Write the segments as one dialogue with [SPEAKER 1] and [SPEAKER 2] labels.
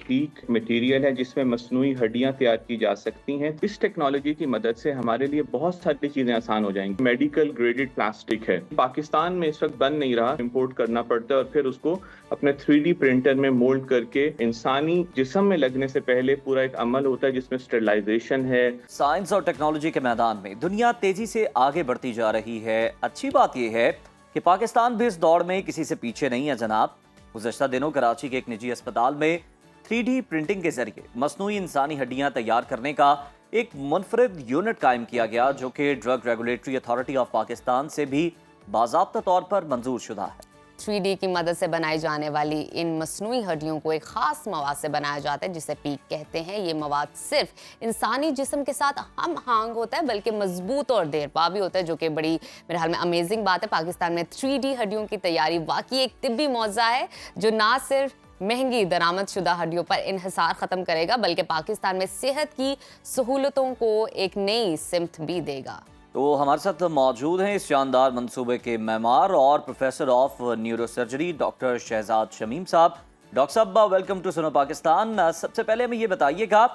[SPEAKER 1] Peak material है जिसमें मसनूई हड्डियां तैयार की जा सकती हैं। इस टेक्नोलॉजी की मदद से हमारे लिए बहुत सारी चीजें आसान हो जाएंगी। मेडिकल ग्रेडेड प्लास्टिक है, पाकिस्तान में इस वक्त बन नहीं रहा, इंपोर्ट करना पड़ता है और फिर उसको अपने 3D प्रिंटर में मोल्ड करके इंसानी जिस्म में लगने से पहले पूरा एक अमल होता है जिसमें स्टेरिलाइजेशन है।
[SPEAKER 2] साइंस और टेक्नोलॉजी के मैदान में दुनिया तेजी से आगे बढ़ती जा रही है। अच्छी बात यह है कि पाकिस्तान भी इस दौड़ में किसी से पीछे नहीं है जनाब। गुज़श्ता दिनों कराची के एक निजी अस्पताल में 3D प्रिंटिंग के जरिए मसनूई इंसानी हड्डियां तैयार करने का एक मुनफरिद यूनिट कायम किया गया, जो कि drug regulatory authority of Pakistan से भी बाज़ाब्ता तौर पर मंजूर शुदा है।
[SPEAKER 3] 3D की मदद से बनाई जाने वाली इन मसनूई हड्डियों को एक खास मवाद से बनाया जाता है जिसे पीक कहते हैं। ये मवाद सिर्फ इंसानी जिस्म के साथ हम आहंग होता है बल्कि मजबूत और देरपा भी होता है, जो कि बड़ी मेरे ख्याल में अमेजिंग बात है। पाकिस्तान में 3D हड्डियों की तैयारी वाकई एक तिब्बी मौजा है जो ना सिर्फ महंगी दरामद शुदा हड्डियों पर इन्हिसार ख़त्म करेगा बल्कि पाकिस्तान में सेहत की सहूलतों को एक नई सिमत भी देगा।
[SPEAKER 2] तो हमारे साथ मौजूद हैं इस शानदार मंसूबे के मैमार और professor of neurosurgery doctor Shahzad Shamim साहब। डॉक्टर साहब, वेलकम टू सुनो पाकिस्तान। सबसे पहले हमें ये बताइएगा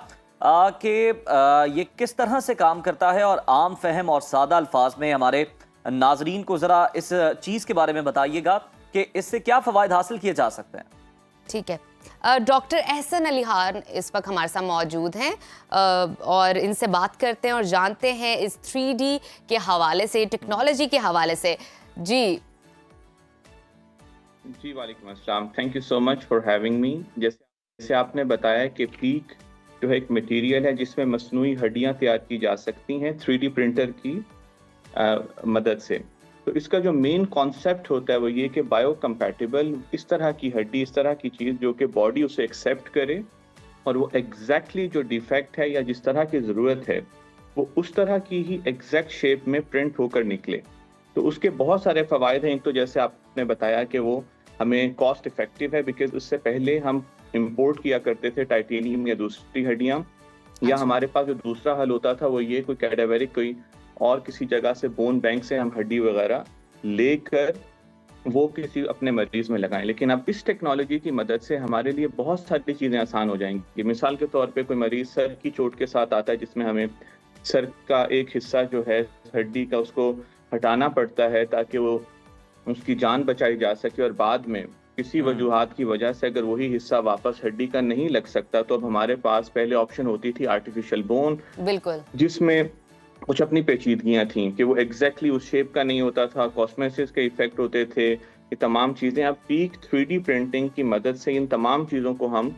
[SPEAKER 2] कि ये किस तरह से काम करता है और आम फहम और सादा अल्फाज में हमारे नाजरीन को ज़रा इस चीज़ के बारे में बताइएगा कि इससे क्या फ़वाइद हासिल किए जा सकते हैं।
[SPEAKER 3] ठीक है, डॉक्टर एहसन अली खान इस वक्त हमारे साथ मौजूद हैं और इनसे बात करते हैं और जानते हैं इस 3D के हवाले से, टेक्नोलॉजी के हवाले से। जी
[SPEAKER 1] वालेकुम अस्सलाम, thank you so much for having me. जैसे आपने बताया कि पीक जो है एक मटेरियल है जिसमें मसनूई हड्डियां तैयार की जा सकती हैं 3D प्रिंटर की मदद से। तो इसका जो मेन कॉन्सेप्ट होता है वो ये कि बायो कंपैटिबल इस तरह की हड्डी, इस तरह की चीज़ जो कि बॉडी उसे एक्सेप्ट करे और वो एग्जैक्टली जो डिफेक्ट है या जिस तरह की ज़रूरत है वो उस तरह की ही एग्जैक्ट शेप में प्रिंट होकर निकले। तो उसके बहुत सारे फ़वाइद हैं। एक तो जैसे आपने बताया कि वो हमें कॉस्ट इफेक्टिव है, बिकॉज उससे पहले हम इम्पोर्ट किया करते थे टाइटेनियम या दूसरी हड्डियाँ, या हमारे पास जो दूसरा हल होता था वो ये कोई कैडावेरिक कोई और किसी जगह से बोन बैंक से हम हड्डी वगैरह लेकर वो किसी अपने मरीज में लगाएं। लेकिन अब इस टेक्नोलॉजी की मदद से हमारे लिए बहुत सारी चीज़ें आसान हो जाएंगी। मिसाल के तौर पे कोई मरीज सर की चोट के साथ आता है जिसमें हमें सर का एक हिस्सा जो है हड्डी का उसको हटाना पड़ता है ताकि वो उसकी जान बचाई जा सके, और बाद में किसी वजूहात की वजह से अगर वही हिस्सा वापस हड्डी का नहीं लग सकता तो अब हमारे पास पहले ऑप्शन होती थी आर्टिफिशियल बोन,
[SPEAKER 3] बिल्कुल,
[SPEAKER 1] जिसमें कुछ अपनी पेचीदगियां थीं कि वो एग्जैक्टली उस शेप का नहीं होता था, कॉस्मेसिस के इफेक्ट होते थे, ये तमाम चीज़ें। अब पीक 3D प्रिंटिंग की मदद से इन तमाम चीज़ों को हम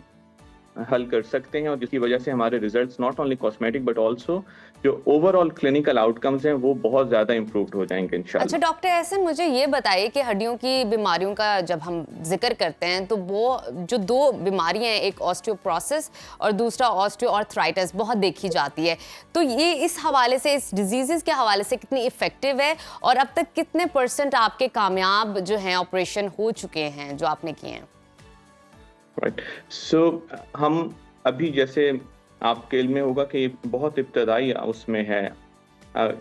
[SPEAKER 1] हल कर सकते हैं और जिसकी वजह से हमारे results not only cosmetic but also जो ओवरऑल क्लिनिकल आउटकम्स हैं वो बहुत ज़्यादा इम्प्रूव्ड हो जाएंगे इंशाल्लाह।
[SPEAKER 3] अच्छा डॉक्टर एहसन, मुझे ये बताइए कि हड्डियों की बीमारियों का जब हम जिक्र करते हैं तो वो जो दो बीमारियां हैं, एक ऑस्टियोपोरोसिस और दूसरा ऑस्टियोआर्थराइटिस, बहुत देखी जाती है। तो ये इस हवाले से, इस डिजीज़ के हवाले से कितनी इफ़ेक्टिव है और अब तक कितने % आपके कामयाब जो हैं ऑपरेशन हो चुके हैं जो आपने किए हैं?
[SPEAKER 1] राइट, सो हम अभी जैसे आपके इल्म में होगा कि ये बहुत इब्तदाई उसमें है,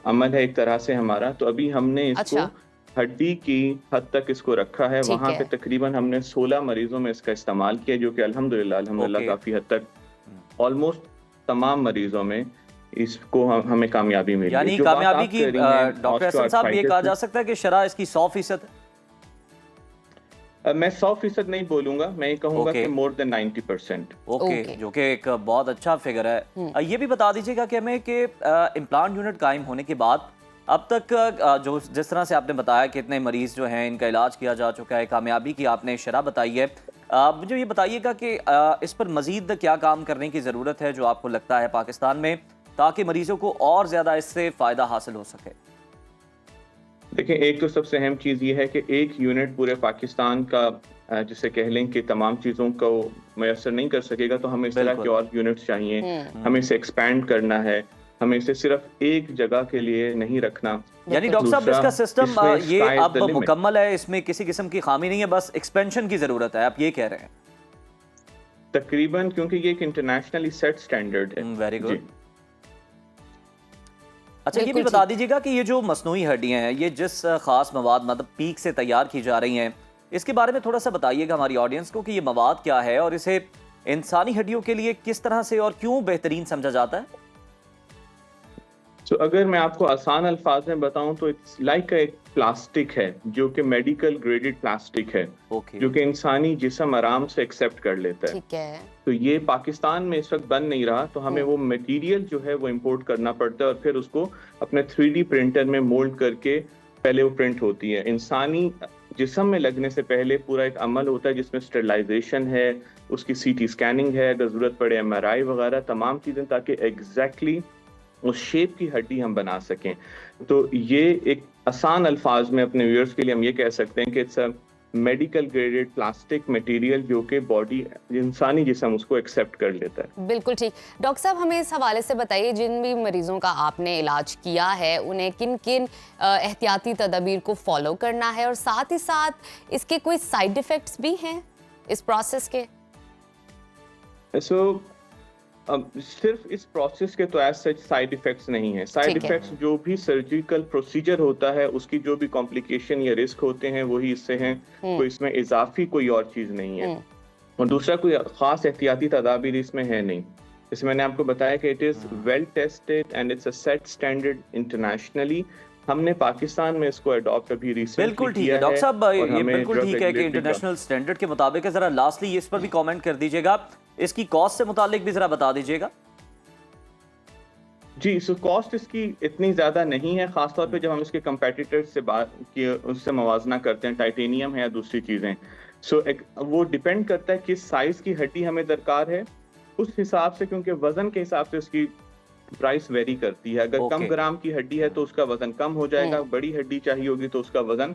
[SPEAKER 1] अमल है एक तरह से हमारा। तो अभी हमने इसको हड्डी की हद तक इसको रखा है। वहाँ पे तकरीबन हमने 16 मरीजों में इसका इस्तेमाल किया, जो कि अल्हम्दुलिल्लाह काफ़ी हद तक ऑलमोस्ट तमाम मरीजों में इसको हमें कामयाबी मिली।
[SPEAKER 2] यानी कामयाबी की डॉक्टर एहसन साहब ये कहा जा सकता है कि शरह इसकी 100%?
[SPEAKER 1] मैं 100% नहीं बोलूंगा, मैं ये कहूंगा कि मोर देन 90%।
[SPEAKER 2] ओके, जो कि एक बहुत अच्छा फिगर है। ये भी बता दीजिएगा कि हमें कि इम्प्लांट यूनिट कायम होने के बाद अब तक जो जिस तरह से आपने बताया कि इतने मरीज जो हैं इनका इलाज किया जा चुका है, कामयाबी की आपने शरह बताई है, मुझे ये बताइएगा कि इस पर मजीद क्या काम करने की ज़रूरत है जो आपको लगता है पाकिस्तान में, ताकि मरीजों को और ज़्यादा इससे फ़ायदा हासिल हो सके।
[SPEAKER 1] देखिए, एक तो सबसे अहम चीज़ ये है कि एक यूनिट पूरे पाकिस्तान का जिसे कह लें कि तमाम चीज़ों को मैसर नहीं कर सकेगा, तो हमें इस तरह के और यूनिट्स चाहिए। हमें इसे एक्सपैंड करना है, हमें इसे सिर्फ एक जगह के लिए नहीं रखना।
[SPEAKER 2] यानी डॉक्टर साहब इसका सिस्टम ये अब मुकम्मल है, इसमें किसी किस्म की खामी नहीं है, बस एक्सपेंशन की ज़रूरत है, आप ये कह रहे हैं?
[SPEAKER 1] तकरीबन, क्योंकि ये एक इंटरनेशनली सेट स्टैंडर्ड है।
[SPEAKER 2] Very good. अच्छा, ये भी बता दीजिएगा कि ये जो मसनूई हड्डियां हैं ये जिस खास मवाद मतलब पीक से तैयार की जा रही हैं, इसके बारे में थोड़ा सा बताइएगा हमारी ऑडियंस को कि ये मवाद क्या है और इसे इंसानी हड्डियों के लिए किस तरह से और क्यों बेहतरीन समझा जाता है?
[SPEAKER 1] तो अगर मैं आपको आसान अल्फाज में बताऊं तो इट्स लाइक एक प्लास्टिक है जो कि मेडिकल ग्रेडेड प्लास्टिक है,
[SPEAKER 2] ओके,
[SPEAKER 1] जो कि इंसानी जिस्म आराम से एक्सेप्ट कर लेता है।
[SPEAKER 3] ठीक है।
[SPEAKER 1] तो ये पाकिस्तान में इस वक्त बन नहीं रहा, तो हमें वो मटेरियल जो है वो इंपोर्ट करना पड़ता है और फिर उसको अपने 3D प्रिंटर में मोल्ड करके पहले वो प्रिंट होती है। इंसानी जिस्म में लगने से पहले पूरा एक अमल होता है जिसमें स्टरलाइजेशन है, उसकी CT स्कैनिंग है, अगर जरूरत पड़े MRI वगैरह तमाम चीज़ें, ताकि एग्जैक्टली उस शेप की हड्डी हम बना सकें। तो ये एक आसान अल्फाज में अपने व्यूअर्स के लिए हम ये कह सकते हैं कि it's a medical graded plastic material जो कि बॉडी इंसानी जिस्म उसको एक्सेप्ट कर लेता है।
[SPEAKER 3] बिल्कुल ठीक। डॉक्टर साहब, हमें इस हवाले से बताइए, जिन भी मरीजों का आपने इलाज किया है उन्हें किन किन एहतियाती तदाबीर को फॉलो करना है, और साथ ही साथ इसके कोई साइड इफेक्ट्स भी हैं इस प्रोसेस के?
[SPEAKER 1] अब सिर्फ इस प्रोसेस के तो एज सच साइड इफेक्ट्स नहीं है। साइड इफेक्ट्स जो भी सर्जिकल प्रोसीजर होता है उसकी जो भी कॉम्प्लिकेशन या रिस्क होते हैं वही इससे हैं, कोई इसमें इजाफी कोई और चीज नहीं है। और दूसरा कोई खास एहतियाती तदाबीर इसमें है नहीं। जैसे मैंने आपको बताया कि it is well tested and it's a set standard internationally. हमने पाकिस्तान में इसको अडॉप्ट अभी रिसेंटली
[SPEAKER 2] बिल्कुल ठीक है डॉक्टर साहब, ये बिल्कुल ठीक है कि इंटरनेशनल स्टैंडर्ड के मुताबिक है। जरा लास्टली इस पर भी कमेंट कर दीजिएगा, इसकी कॉस्ट से मुतालिक भी जरा बता दीजिएगा।
[SPEAKER 1] जी, सो कॉस्ट इसकी इतनी ज़्यादा नहीं है, ख़ासतौर पे जब हम इसके कंपेटिटर्स से बात की उससे मवाजना करते हैं, टाइटेनियम है या दूसरी चीज़ें। सो वो डिपेंड करता है किस साइज़ की हड्डी हमें दरकार है उस हिसाब से, क्योंकि वज़न के हिसाब से उसकी प्राइस वेरी करती है। अगर कम ग्राम की हड्डी है तो उसका वज़न कम हो जाएगा, बड़ी हड्डी चाहिए होगी तो उसका वज़न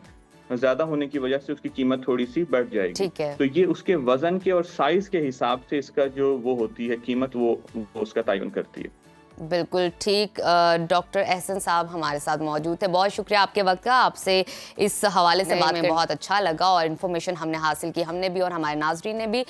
[SPEAKER 1] ज़्यादा होने की वजह से उसकी कीमत थोड़ी सी बढ़ जाएगी।
[SPEAKER 3] ठीक है।
[SPEAKER 1] तो ये उसके वज़न के और साइज़ के हिसाब से इसका जो वो होती है कीमत, वो उसका तयन करती है।
[SPEAKER 3] बिल्कुल ठीक। डॉक्टर एहसन साहब हमारे साथ मौजूद थे, बहुत शुक्रिया आपके वक्त का। आपसे इस हवाले से बात में बहुत अच्छा लगा और इन्फॉर्मेशन हमने हासिल की, हमने भी और हमारे नाजरीन ने भी।